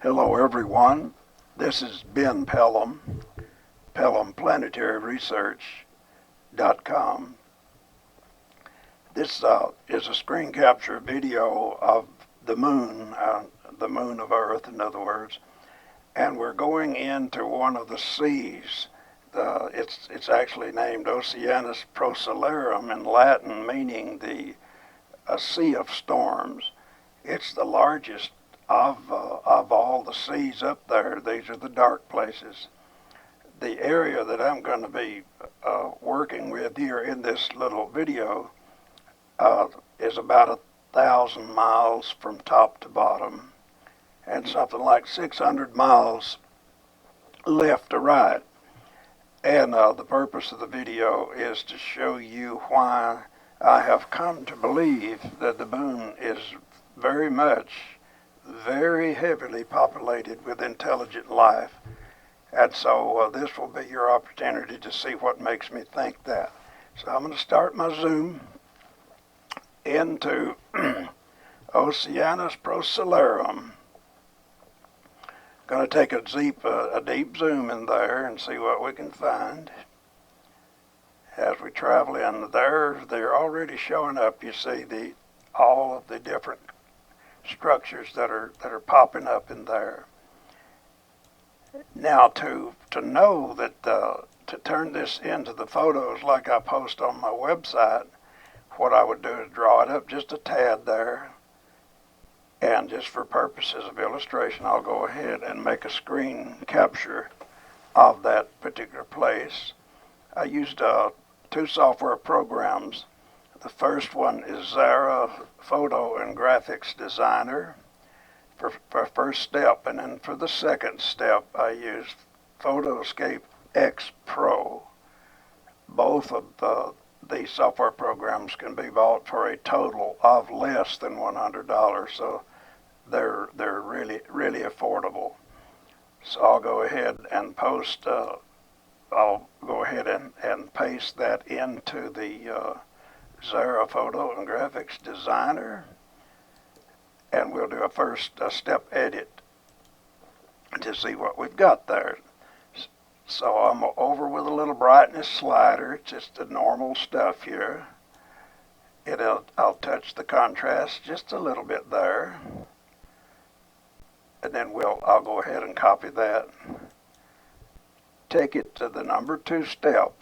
Hello everyone, this is Ben Pelham, PelhamPlanetaryResearch.com. This is a screen capture video of the moon of Earth, in other words, and we're going into one of the seas. It's actually named Oceanus Procellarum in Latin, meaning a sea of storms. It's the largest of all the seas up there. These are the dark places. The area that I'm going to be working with here in this little video is about 1,000 miles from top to bottom and something like 600 miles left to right. And the purpose of the video is to show you why I have come to believe that the moon is very heavily populated with intelligent life. And so this will be your opportunity to see what makes me think that. So I'm going to start my zoom into Oceanus Procellarum. Going to take a deep zoom in there and see what we can find. As we travel in there, they're already showing up. You see all of the different structures that are popping up in there. Now to know that to turn this into the photos like I post on my website, what I would do is draw it up just a tad there, and just for purposes of illustration I'll go ahead and make a screen capture of that particular place. I used two software programs. The first one is Xara Photo and Graphics Designer for first step, and then for the second step I used Photoscape X Pro. Both of these software programs can be bought for a total of less than $100, so they're really affordable. So I'll go ahead and post. I'll go ahead and paste that into the Xara Photo and Graphics Designer, and we'll do a first step edit to see what we've got there. So I'm over with a little brightness slider. It's just the normal stuff here. I'll touch the contrast just a little bit there, and then I'll go ahead and copy that. Take it to the number 2 step,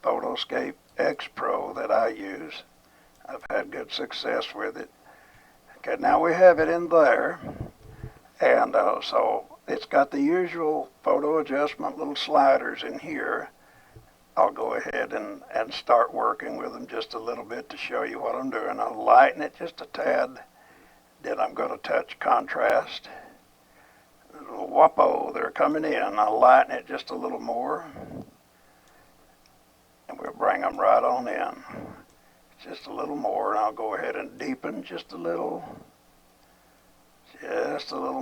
Photoscape X Pro, that I use. I've had good success with it. Okay, now we have it in there, and so it's got the usual photo adjustment little sliders in here. I'll go ahead and start working with them just a little bit to show you what I'm doing. I'll lighten it just a tad, then I'm going to touch contrast. Whoppo, they're coming in. I'll lighten it just a little more, and we'll bring them right on in. Just a little more, and I'll go ahead and deepen just a little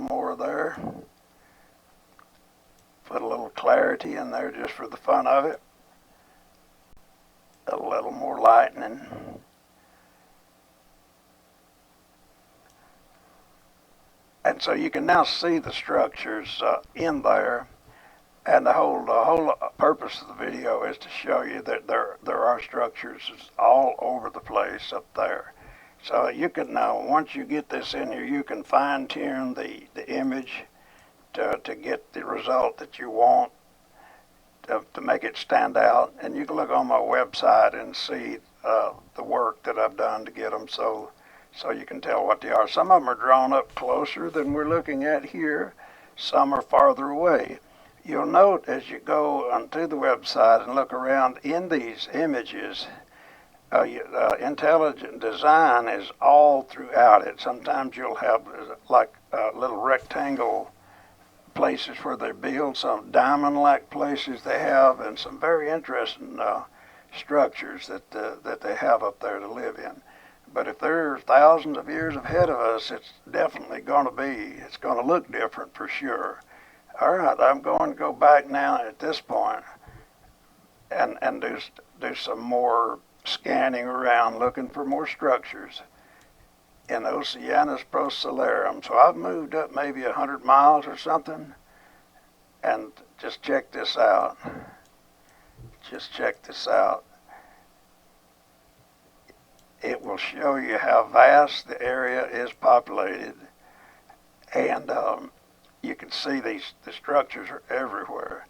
more there. Put a little clarity in there just for the fun of it. A little more lightening. And so you can now see the structures in there. And the whole purpose of the video is to show you that there are structures all over the place up there. So you can now, once you get this in here, you can fine tune the image to get the result that you want, to make it stand out. And you can look on my website and see the work that I've done to get them so you can tell what they are. Some of them are drawn up closer than we're looking at here. Some are farther away. You'll note as you go onto the website and look around in these images, intelligent design is all throughout it. Sometimes you'll have like little rectangle places where they build, some diamond-like places they have, and some very interesting structures that they have up there to live in. But if they're thousands of years ahead of us, it's definitely going to look different for sure. All right, I'm going to go back now at this point and do some more scanning around, looking for more structures. in Oceanus Procellarum. So I've moved up maybe 100 miles or something, and just check this out. Just check this out. It will show you how vast the area is populated, and you can see the structures are everywhere.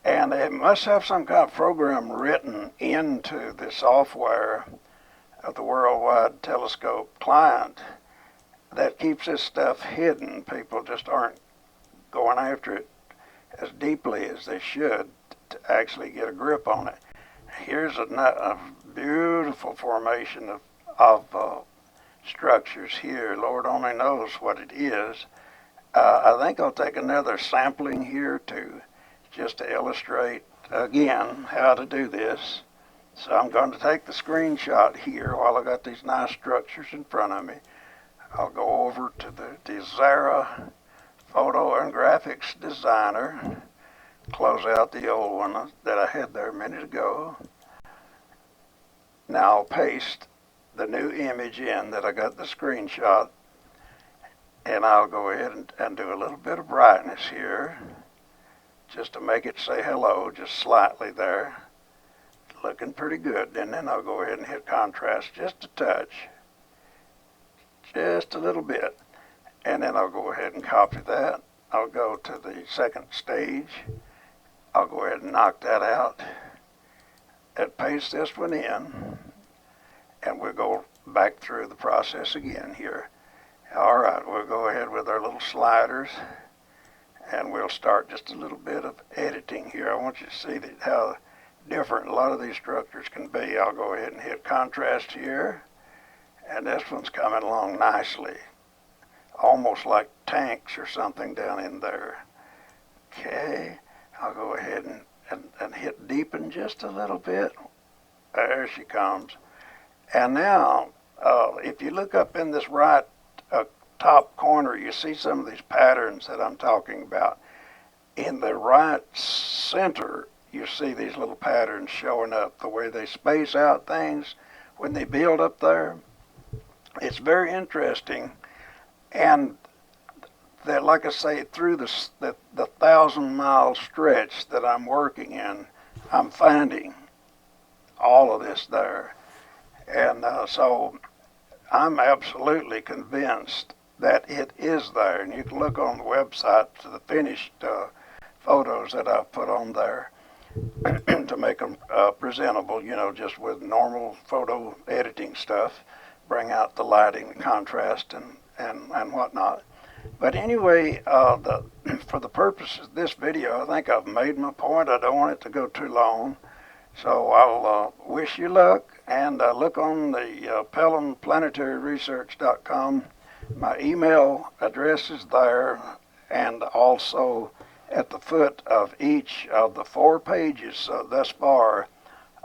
And it must have some kind of program written into the software of the Worldwide Telescope client that keeps this stuff hidden. People just aren't going after it as deeply as they should to actually get a grip on it. Here's a beautiful formation of structures here. Lord only knows what it is. I think I'll take another sampling here just to illustrate again how to do this. So I'm going to take the screenshot here while I got these nice structures in front of me. I'll go over to the Xara Photo and Graphics Designer, close out the old one that I had there a minute ago. Now I'll paste the new image in that I got the screenshot, and I'll go ahead and do a little bit of brightness here just to make it say hello, just slightly there. Looking pretty good. And then I'll go ahead and hit contrast just a touch, just a little bit, and then I'll go ahead and copy that. I'll go to the second stage. I'll go ahead and knock that out and paste this one in, and we'll go back through the process again here. All right, we'll go ahead with our little sliders, and we'll start just a little bit of editing here. I want you to see how different a lot of these structures can be. I'll go ahead and hit contrast here, and this one's coming along nicely, almost like tanks or something down in there. Okay, I'll go ahead and hit deepen just a little bit. There she comes. And now, if you look up in this right top corner, you see some of these patterns that I'm talking about. In the right center, you see these little patterns showing up, the way they space out things when they build up there. It's very interesting. And that, like I say, through the 1,000-mile stretch that I'm working in, I'm finding all of this there. And so I'm absolutely convinced that it is there. And you can look on the website to the finished photos that I've put on there to make them presentable, just with normal photo editing stuff, bring out the lighting, the contrast, and whatnot. But anyway, for the purpose of this video, I think I've made my point. I don't want it to go too long. So I'll wish you luck, and look on the PelhamPlanetaryResearch.com. My email address is there, and also at the foot of each of the 4 pages thus far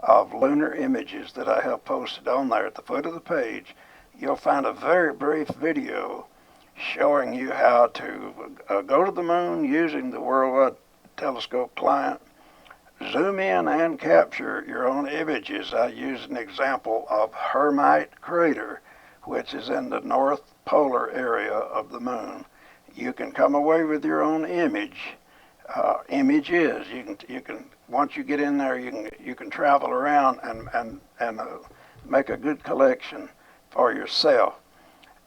of lunar images that I have posted on there, at the foot of the page, you'll find a very brief video showing you how to go to the moon using the Worldwide Telescope client, zoom in and capture your own images. I use an example of Hermite Crater, which is in the north polar area of the moon. You can come away with your own images. You can once you get in there, you can travel around and make a good collection for yourself.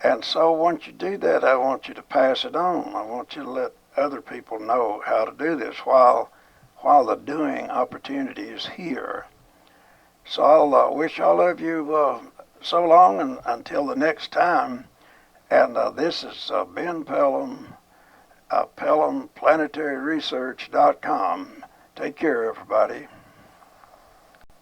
And so once you do that, I want you to pass it on. I want you to let other people know how to do this while the doing opportunity is here. So I'll wish all of you so long, and until the next time. And this is Ben Pelham, PelhamPlanetaryResearch.com. Take care, everybody.